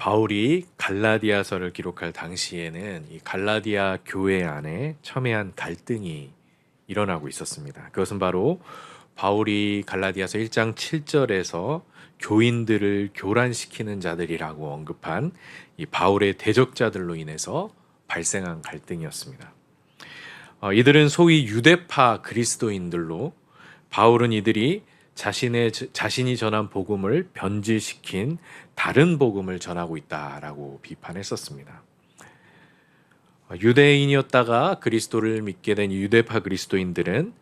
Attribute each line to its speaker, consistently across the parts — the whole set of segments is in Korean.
Speaker 1: 바울이 갈라디아서를 기록할 당시에는 이 갈라디아 교회 안에 첨예한 갈등이 일어나고 있었습니다. 그것은 바로 바울이 갈라디아서 1장 7절에서 교인들을 교란시키는 자들이라고 언급한 이 바울의 대적자들로 인해서 발생한 갈등이었습니다. 이들은 소위 유대파 그리스도인들로 바울은 이들이 자신이 전한 복음을 변질시킨 다른 복음을 전하고 있다라고 비판했었습니다. 유대인이었다가 그리스도를 믿게 된 유대파 그리스도인들은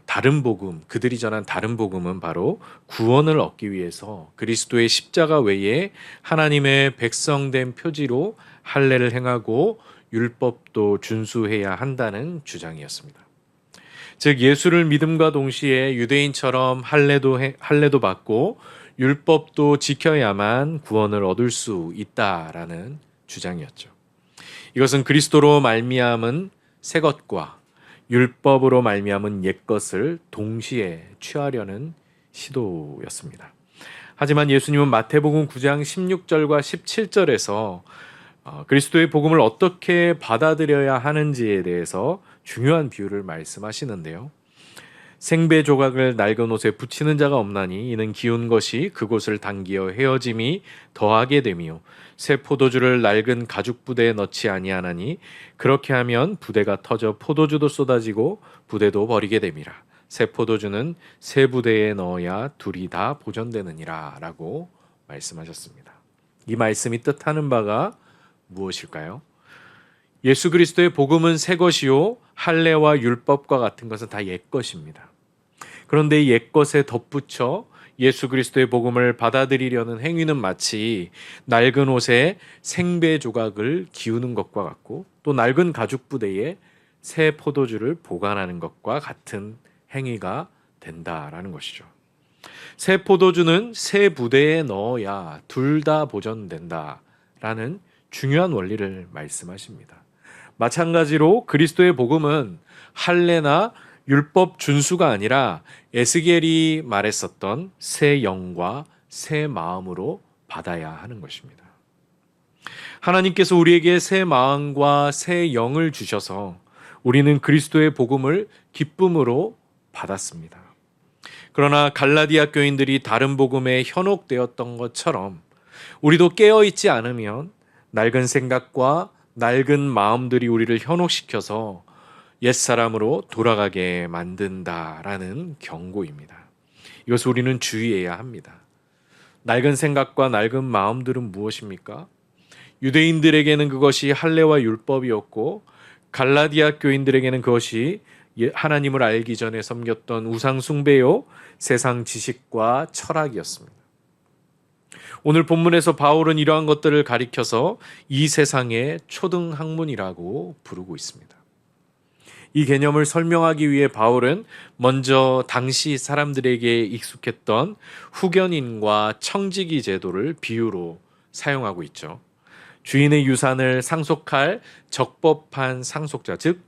Speaker 1: 다른 복음, 그들이 전한 다른 복음은 바로 구원을 얻기 위해서 그리스도의 십자가 외에 하나님의 백성된 표지로 할례를 행하고 율법도 준수해야 한다는 주장이었습니다. 즉 예수를 믿음과 동시에 유대인처럼 할례도 받고 율법도 지켜야만 구원을 얻을 수 있다라는 주장이었죠. 이것은 그리스도로 말미암은 새 것과 율법으로 말미암은 옛 것을 동시에 취하려는 시도였습니다. 하지만 예수님은 마태복음 9장 16절과 17절에서 그리스도의 복음을 어떻게 받아들여야 하는지에 대해서 중요한 비유를 말씀하시는데요. 생배 조각을 낡은 옷에 붙이는 자가 없나니 이는 기운 것이 그곳을 당기어 헤어짐이 더하게 되며 새 포도주를 낡은 가죽 부대에 넣지 아니하나니 그렇게 하면 부대가 터져 포도주도 쏟아지고 부대도 버리게 됨이라. 새 포도주는 새 부대에 넣어야 둘이 다 보존되느니라 라고 말씀하셨습니다. 이 말씀이 뜻하는 바가 무엇일까요? 예수 그리스도의 복음은 새 것이요 할례와 율법과 같은 것은 다 옛 것입니다. 그런데 옛 것에 덧붙여 예수 그리스도의 복음을 받아들이려는 행위는 마치 낡은 옷에 생배 조각을 기우는 것과 같고 또 낡은 가죽 부대에 새 포도주를 보관하는 것과 같은 행위가 된다라는 것이죠. 새 포도주는 새 부대에 넣어야 둘 다 보존된다라는 중요한 원리를 말씀하십니다. 마찬가지로 그리스도의 복음은 할례나 율법 준수가 아니라 에스겔이 말했었던 새 영과 새 마음으로 받아야 하는 것입니다. 하나님께서 우리에게 새 마음과 새 영을 주셔서 우리는 그리스도의 복음을 기쁨으로 받았습니다. 그러나 갈라디아 교인들이 다른 복음에 현혹되었던 것처럼 우리도 깨어있지 않으면 낡은 생각과 낡은 마음들이 우리를 현혹시켜서 옛사람으로 돌아가게 만든다라는 경고입니다. 이것을 우리는 주의해야 합니다. 낡은 생각과 낡은 마음들은 무엇입니까? 유대인들에게는 그것이 할례와 율법이었고 갈라디아 교인들에게는 그것이 하나님을 알기 전에 섬겼던 우상 숭배요 세상 지식과 철학이었습니다. 오늘 본문에서 바울은 이러한 것들을 가리켜서 이 세상의 초등학문이라고 부르고 있습니다. 이 개념을 설명하기 위해 바울은 먼저 당시 사람들에게 익숙했던 후견인과 청지기 제도를 비유로 사용하고 있죠. 주인의 유산을 상속할 적법한 상속자, 즉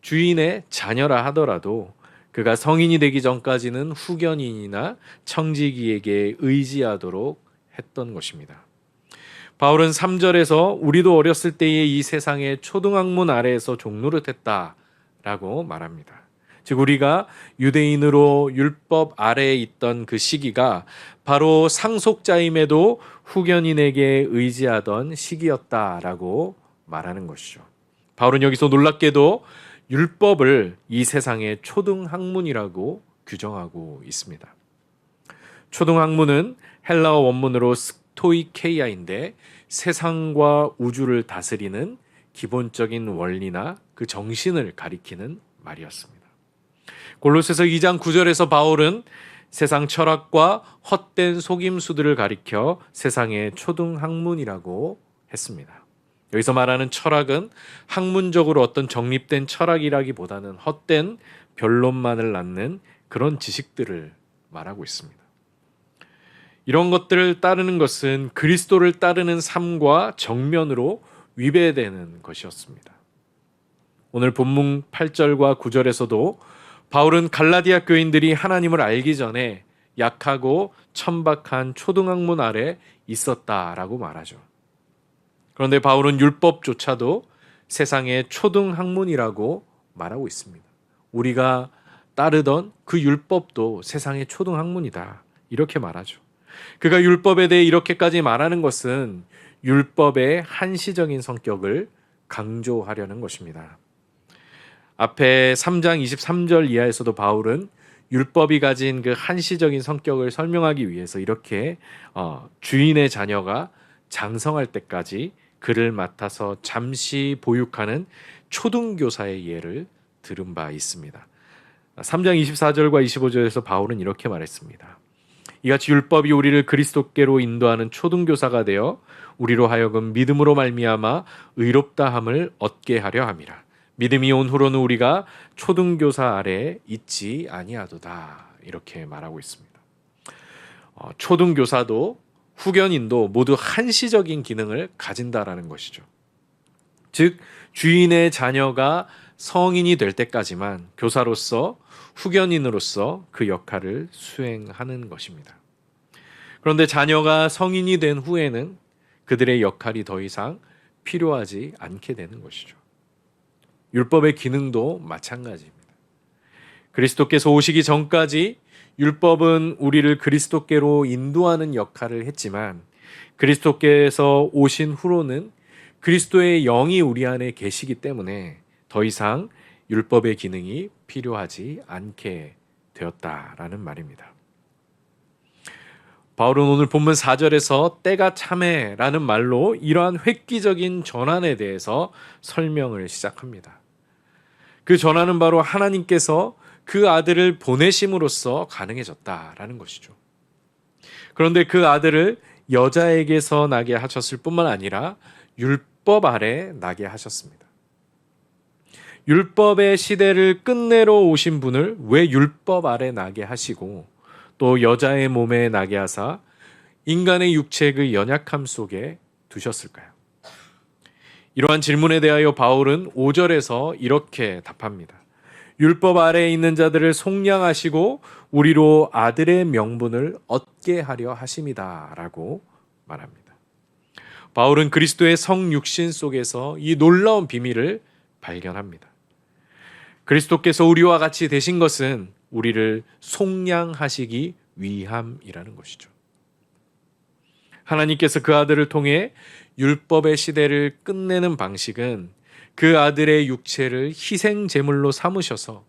Speaker 1: 주인의 자녀라 하더라도 그가 성인이 되기 전까지는 후견인이나 청지기에게 의지하도록 했던 것입니다. 바울은 3절에서 우리도 어렸을 때에 이 세상의 초등학문 아래에서 종노릇했다라고 말합니다. 즉 우리가 유대인으로 율법 아래에 있던 그 시기가 바로 상속자임에도 후견인에게 의지하던 시기였다라고 말하는 것이죠. 바울은 여기서 놀랍게도 율법을 이 세상의 초등학문이라고 규정하고 있습니다. 초등학문은 헬라어 원문으로 스토이케이아인데 세상과 우주를 다스리는 기본적인 원리나 그 정신을 가리키는 말이었습니다. 골로새서 2장 9절에서 바울은 세상 철학과 헛된 속임수들을 가리켜 세상의 초등학문이라고 했습니다. 여기서 말하는 철학은 학문적으로 어떤 정립된 철학이라기보다는 헛된 변론만을 낳는 그런 지식들을 말하고 있습니다. 이런 것들을 따르는 것은 그리스도를 따르는 삶과 정면으로 위배되는 것이었습니다. 오늘 본문 8절과 9절에서도 바울은 갈라디아 교인들이 하나님을 알기 전에 약하고 천박한 초등학문 아래 있었다라고 말하죠. 그런데 바울은 율법조차도 세상의 초등 학문이라고 말하고 있습니다. 우리가 따르던 그 율법도 세상의 초등 학문이다. 이렇게 말하죠. 그가 율법에 대해 이렇게까지 말하는 것은 율법의 한시적인 성격을 강조하려는 것입니다. 앞에 3장 23절 이하에서도 바울은 율법이 가진 그 한시적인 성격을 설명하기 위해서 이렇게 주인의 자녀가 장성할 때까지 그를 맡아서 잠시 보육하는 초등교사의 예를 들은 바 있습니다. 3장 24절과 25절에서 바울은 이렇게 말했습니다. 이같이 율법이 우리를 그리스도께로 인도하는 초등교사가 되어 우리로 하여금 믿음으로 말미암아 의롭다함을 얻게 하려 함이라. 믿음이 온 후로는 우리가 초등교사 아래에 있지 아니하도다. 이렇게 말하고 있습니다. 초등교사도 후견인도 모두 한시적인 기능을 가진다라는 것이죠. 즉 주인의 자녀가 성인이 될 때까지만 교사로서 후견인으로서 그 역할을 수행하는 것입니다. 그런데 자녀가 성인이 된 후에는 그들의 역할이 더 이상 필요하지 않게 되는 것이죠. 율법의 기능도 마찬가지입니다. 그리스도께서 오시기 전까지 율법은 우리를 그리스도께로 인도하는 역할을 했지만 그리스도께서 오신 후로는 그리스도의 영이 우리 안에 계시기 때문에 더 이상 율법의 기능이 필요하지 않게 되었다라는 말입니다. 바울은 오늘 본문 4절에서 때가 참해라는 말로 이러한 획기적인 전환에 대해서 설명을 시작합니다. 그 전환은 바로 하나님께서 그 아들을 보내심으로써 가능해졌다라는 것이죠. 그런데 그 아들을 여자에게서 나게 하셨을 뿐만 아니라 율법 아래 나게 하셨습니다. 율법의 시대를 끝내러 오신 분을 왜 율법 아래 나게 하시고 또 여자의 몸에 나게 하사 인간의 육체의 그 연약함 속에 두셨을까요? 이러한 질문에 대하여 바울은 5절에서 이렇게 답합니다. 율법 아래에 있는 자들을 속량하시고 우리로 아들의 명분을 얻게 하려 하심이다 라고 말합니다. 바울은 그리스도의 성육신 속에서 이 놀라운 비밀을 발견합니다. 그리스도께서 우리와 같이 되신 것은 우리를 속량하시기 위함이라는 것이죠. 하나님께서 그 아들을 통해 율법의 시대를 끝내는 방식은 그 아들의 육체를 희생 제물로 삼으셔서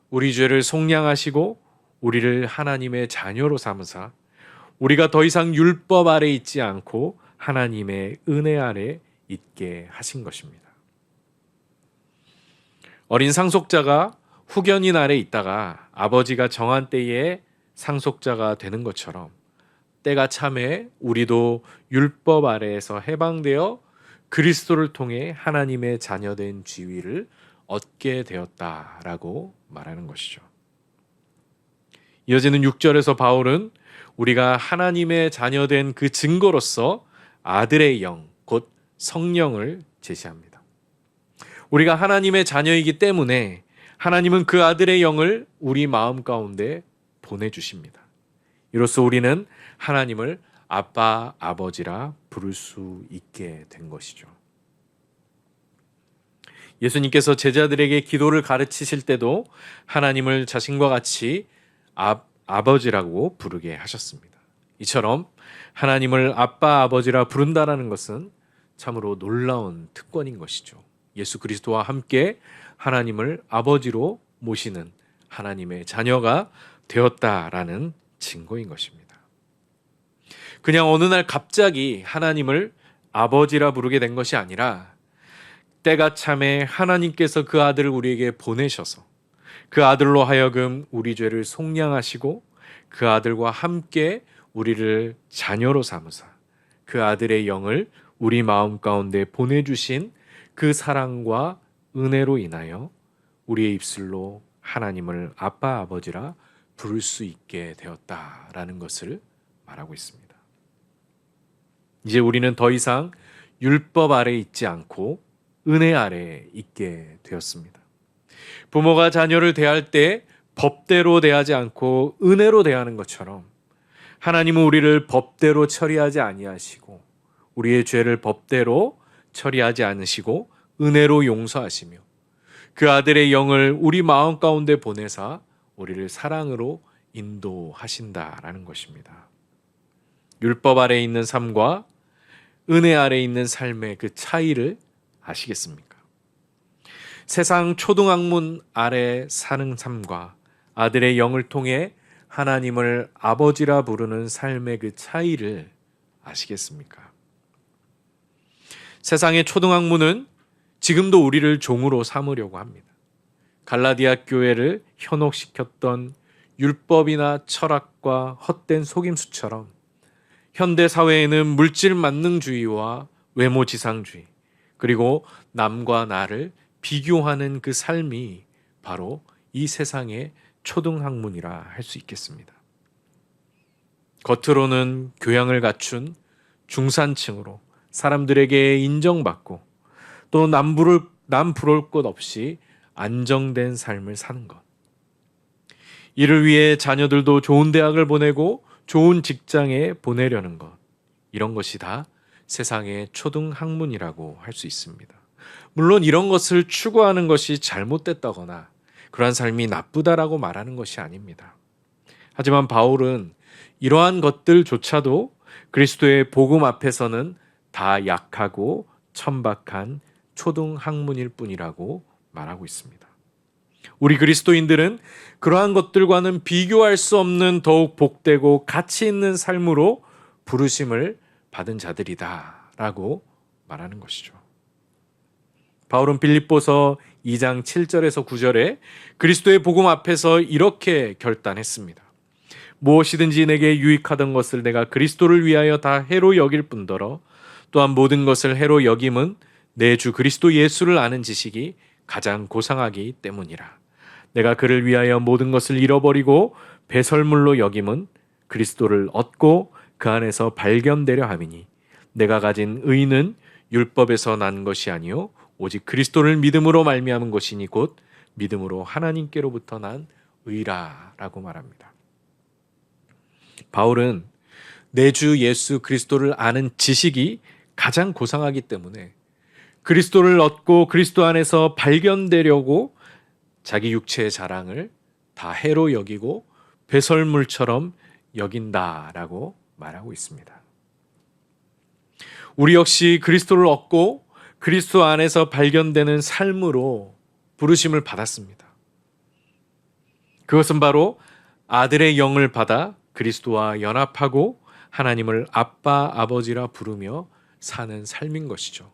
Speaker 1: 우리 죄를 속량하시고 우리를 하나님의 자녀로 삼으사 우리가 더 이상 율법 아래 있지 않고 하나님의 은혜 아래 있게 하신 것입니다. 어린 상속자가 후견인 아래 있다가 아버지가 정한 때에 상속자가 되는 것처럼 때가 참에 우리도 율법 아래에서 해방되어 그리스도를 통해 하나님의 자녀된 지위를 얻게 되었다라고 말하는 것이죠. 이어지는 6절에서 바울은 우리가 하나님의 자녀된 그 증거로서 아들의 영, 곧 성령을 제시합니다. 우리가 하나님의 자녀이기 때문에 하나님은 그 아들의 영을 우리 마음 가운데 보내주십니다. 이로써 우리는 하나님을 아빠, 아버지라 부를 수 있게 된 것이죠. 예수님께서 제자들에게 기도를 가르치실 때도 하나님을 자신과 같이 아버지라고 부르게 하셨습니다. 이처럼 하나님을 아빠, 아버지라 부른다라는 것은 참으로 놀라운 특권인 것이죠. 예수 그리스도와 함께 하나님을 아버지로 모시는 하나님의 자녀가 되었다라는 증거인 것입니다. 그냥 어느 날 갑자기 하나님을 아버지라 부르게 된 것이 아니라 때가 참에 하나님께서 그 아들을 우리에게 보내셔서 그 아들로 하여금 우리 죄를 속량하시고 그 아들과 함께 우리를 자녀로 삼으사 그 아들의 영을 우리 마음 가운데 보내주신 그 사랑과 은혜로 인하여 우리의 입술로 하나님을 아빠 아버지라 부를 수 있게 되었다라는 것을 말하고 있습니다. 이제 우리는 더 이상 율법 아래에 있지 않고 은혜 아래에 있게 되었습니다. 부모가 자녀를 대할 때 법대로 대하지 않고 은혜로 대하는 것처럼 하나님은 우리를 법대로 처리하지 아니하시고 우리의 죄를 법대로 처리하지 않으시고 은혜로 용서하시며 그 아들의 영을 우리 마음 가운데 보내사 우리를 사랑으로 인도하신다라는 것입니다. 율법 아래에 있는 삶과 은혜 아래에 있는 삶의 그 차이를 아시겠습니까? 세상 초등학문 아래 사는 삶과 아들의 영을 통해 하나님을 아버지라 부르는 삶의 그 차이를 아시겠습니까? 세상의 초등학문은 지금도 우리를 종으로 삼으려고 합니다. 갈라디아 교회를 현혹시켰던 율법이나 철학과 헛된 속임수처럼 현대 사회에는 물질 만능주의와 외모 지상주의, 그리고 남과 나를 비교하는 그 삶이 바로 이 세상의 초등학문이라 할 수 있겠습니다. 겉으로는 교양을 갖춘 중산층으로 사람들에게 인정받고 또 남 부러울 것 없이 안정된 삶을 사는 것. 이를 위해 자녀들도 좋은 대학을 보내고 좋은 직장에 보내려는 것. 이런 것이 다 세상의 초등학문이라고 할 수 있습니다. 물론 이런 것을 추구하는 것이 잘못됐다거나 그러한 삶이 나쁘다라고 말하는 것이 아닙니다. 하지만 바울은 이러한 것들조차도 그리스도의 복음 앞에서는 다 약하고 천박한 초등학문일 뿐이라고 말하고 있습니다. 우리 그리스도인들은 그러한 것들과는 비교할 수 없는 더욱 복되고 가치 있는 삶으로 부르심을 받은 자들이다라고 말하는 것이죠. 바울은 빌립보서 2장 7절에서 9절에 그리스도의 복음 앞에서 이렇게 결단했습니다. 무엇이든지 내게 유익하던 것을 내가 그리스도를 위하여 다 해로 여길 뿐더러 또한 모든 것을 해로 여김은 내 주 그리스도 예수를 아는 지식이 가장 고상하기 때문이라. 내가 그를 위하여 모든 것을 잃어버리고 배설물로 여김은 그리스도를 얻고 그 안에서 발견되려 함이니 내가 가진 의는 율법에서 난 것이 아니요 오직 그리스도를 믿음으로 말미암은 것이니 곧 믿음으로 하나님께로부터 난 의라라고 말합니다. 바울은 내 주 예수 그리스도를 아는 지식이 가장 고상하기 때문에 그리스도를 얻고 그리스도 안에서 발견되려고 자기 육체의 자랑을 다 해로 여기고 배설물처럼 여긴다라고 말하고 있습니다. 우리 역시 그리스도를 얻고 그리스도 안에서 발견되는 삶으로 부르심을 받았습니다. 그것은 바로 아들의 영을 받아 그리스도와 연합하고 하나님을 아빠, 아버지라 부르며 사는 삶인 것이죠.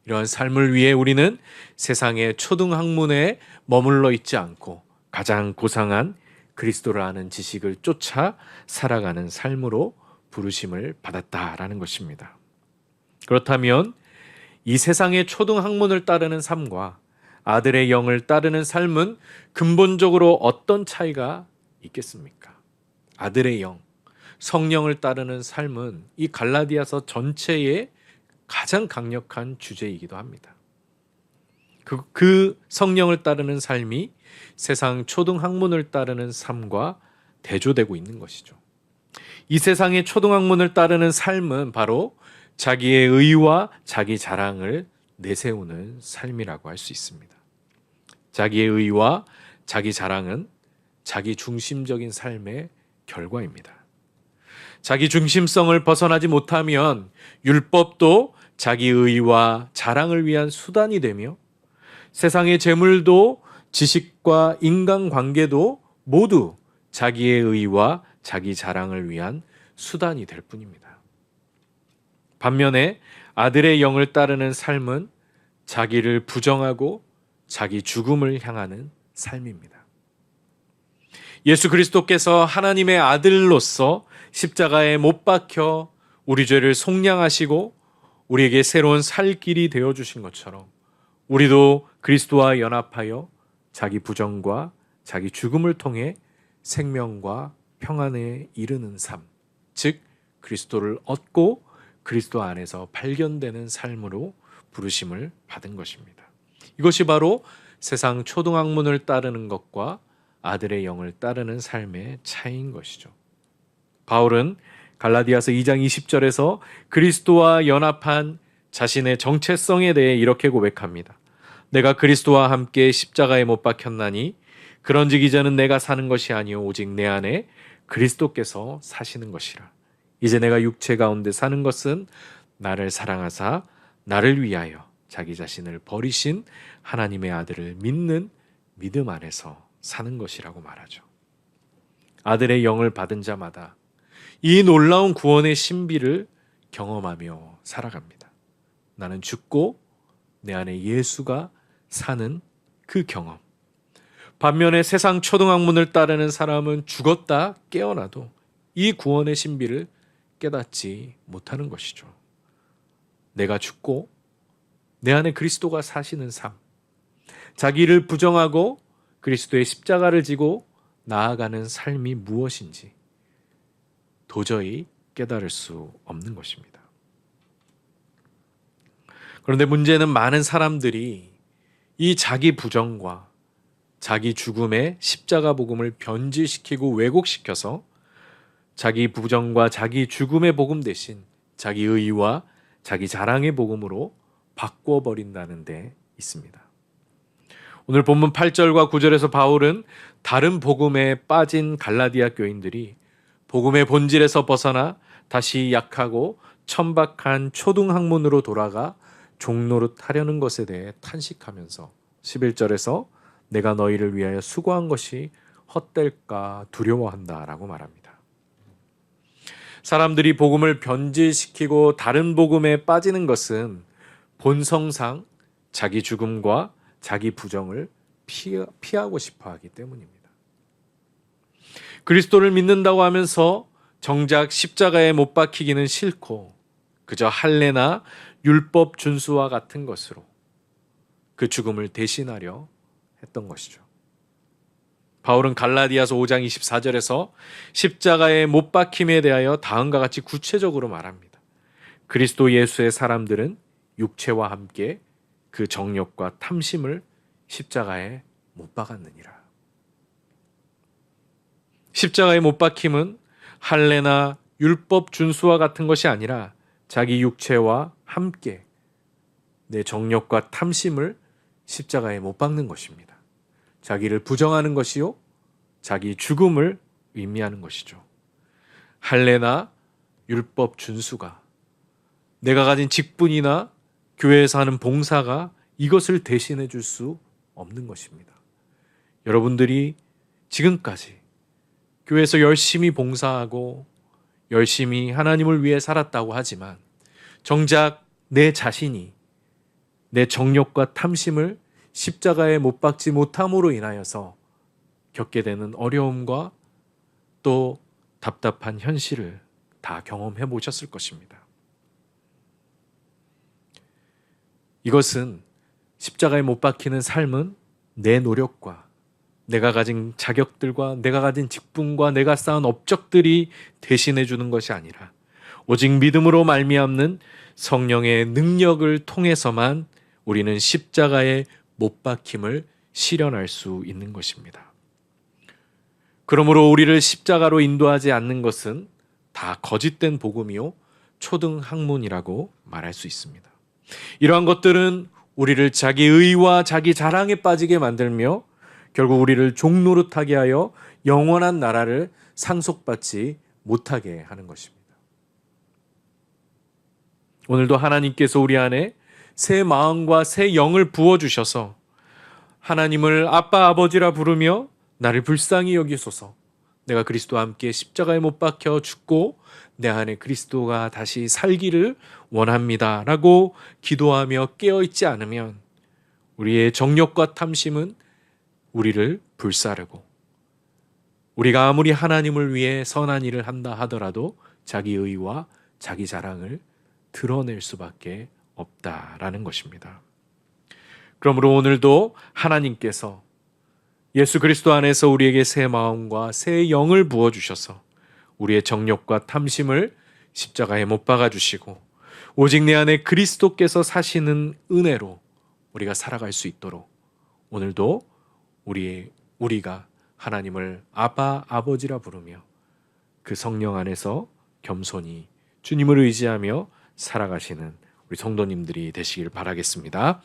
Speaker 1: 이러한 삶을 위해 우리는 세상의 초등학문에 머물러 있지 않고 가장 고상한 그리스도를 아는 지식을 쫓아 살아가는 삶으로 부르심을 받았다라는 것입니다. 그렇다면 이 세상의 초등학문을 따르는 삶과 아들의 영을 따르는 삶은 근본적으로 어떤 차이가 있겠습니까? 아들의 영, 성령을 따르는 삶은 이 갈라디아서 전체의 가장 강력한 주제이기도 합니다. 그 성령을 따르는 삶이 세상 초등학문을 따르는 삶과 대조되고 있는 것이죠. 이 세상의 초등학문을 따르는 삶은 바로 자기의 의와 자기 자랑을 내세우는 삶이라고 할 수 있습니다. 자기의 의와 자기 자랑은 자기 중심적인 삶의 결과입니다. 자기 중심성을 벗어나지 못하면 율법도 자기 의와 자랑을 위한 수단이 되며 세상의 재물도 지식과 인간관계도 모두 자기의 의와 자기 자랑을 위한 수단이 될 뿐입니다. 반면에 아들의 영을 따르는 삶은 자기를 부정하고 자기 죽음을 향하는 삶입니다. 예수 그리스도께서 하나님의 아들로서 십자가에 못 박혀 우리 죄를 속량하시고 우리에게 새로운 살 길이 되어주신 것처럼 우리도 그리스도와 연합하여 자기 부정과 자기 죽음을 통해 생명과 평안에 이르는 삶, 즉 그리스도를 얻고 그리스도 안에서 발견되는 삶으로 부르심을 받은 것입니다. 이것이 바로 세상 초등학문을 따르는 것과 아들의 영을 따르는 삶의 차이인 것이죠. 바울은 갈라디아서 2장 20절에서 그리스도와 연합한 자신의 정체성에 대해 이렇게 고백합니다. 내가 그리스도와 함께 십자가에 못 박혔나니 그런즉 이제는 내가 사는 것이 아니요 오직 내 안에 그리스도께서 사시는 것이라. 이제 내가 육체 가운데 사는 것은 나를 사랑하사 나를 위하여 자기 자신을 버리신 하나님의 아들을 믿는 믿음 안에서 사는 것이라고 말하죠. 아들의 영을 받은 자마다 이 놀라운 구원의 신비를 경험하며 살아갑니다. 나는 죽고 내 안에 예수가 사는 그 경험. 반면에 세상 초등학문을 따르는 사람은 죽었다 깨어나도 이 구원의 신비를 깨닫지 못하는 것이죠. 내가 죽고 내 안에 그리스도가 사시는 삶, 자기를 부정하고 그리스도의 십자가를 지고 나아가는 삶이 무엇인지 도저히 깨달을 수 없는 것입니다. 그런데 문제는 많은 사람들이 이 자기 부정과 자기 죽음의 십자가 복음을 변질시키고 왜곡시켜서 자기 부정과 자기 죽음의 복음 대신 자기 의와 자기 자랑의 복음으로 바꿔버린다는 데 있습니다. 오늘 본문 8절과 9절에서 바울은 다른 복음에 빠진 갈라디아 교인들이 복음의 본질에서 벗어나 다시 약하고 천박한 초등학문으로 돌아가 종노릇하려는 것에 대해 탄식하면서 11절에서 내가 너희를 위하여 수고한 것이 헛될까 두려워한다라고 말합니다. 사람들이 복음을 변질시키고 다른 복음에 빠지는 것은 본성상 자기 죽음과 자기 부정을 피하고 싶어 하기 때문입니다. 그리스도를 믿는다고 하면서 정작 십자가에 못 박히기는 싫고 그저 할례나 율법 준수와 같은 것으로 그 죽음을 대신하려 했던 것이죠. 바울은 갈라디아서 5장 24절에서 십자가에 못 박힘에 대하여 다음과 같이 구체적으로 말합니다. 그리스도 예수의 사람들은 육체와 함께 그 정욕과 탐심을 십자가에 못 박았느니라. 십자가에 못 박힘은 할례나 율법 준수와 같은 것이 아니라 자기 육체와 함께 내 정욕과 탐심을 십자가에 못 박는 것입니다. 자기를 부정하는 것이요 자기 죽음을 의미하는 것이죠. 할례나 율법 준수가 내가 가진 직분이나 교회에서 하는 봉사가 이것을 대신해 줄 수 없는 것입니다. 여러분들이 지금까지 교회에서 열심히 봉사하고 열심히 하나님을 위해 살았다고 하지만 정작 내 자신이 내 정욕과 탐심을 십자가에 못 박지 못함으로 인하여서 겪게 되는 어려움과 또 답답한 현실을 다 경험해 보셨을 것입니다. 이것은 십자가에 못 박히는 삶은 내 노력과 내가 가진 자격들과 내가 가진 직분과 내가 쌓은 업적들이 대신해 주는 것이 아니라 오직 믿음으로 말미암는 성령의 능력을 통해서만 우리는 십자가에 못 박힘을 실현할 수 있는 것입니다. 그러므로 우리를 십자가로 인도하지 않는 것은 다 거짓된 복음이요 초등학문이라고 말할 수 있습니다. 이러한 것들은 우리를 자기 의와 자기 자랑에 빠지게 만들며 결국 우리를 종노릇하게 하여 영원한 나라를 상속받지 못하게 하는 것입니다. 오늘도 하나님께서 우리 안에 새 마음과 새 영을 부어주셔서 하나님을 아빠 아버지라 부르며 나를 불쌍히 여기소서, 내가 그리스도와 함께 십자가에 못 박혀 죽고 내 안에 그리스도가 다시 살기를 원합니다 라고 기도하며 깨어있지 않으면 우리의 정욕과 탐심은 우리를 불사르고 우리가 아무리 하나님을 위해 선한 일을 한다 하더라도 자기 의와 자기 자랑을 드러낼 수밖에 없다라는 것입니다. 그러므로 오늘도 하나님께서 예수 그리스도 안에서 우리에게 새 마음과 새 영을 부어주셔서 우리의 정욕과 탐심을 십자가에 못 박아주시고 오직 내 안에 그리스도께서 사시는 은혜로 우리가 살아갈 수 있도록 오늘도 우리가 하나님을 아바 아버지라 부르며 그 성령 안에서 겸손히 주님을 의지하며 살아가시는 우리 우리 성도님들이 되시길 바라겠습니다.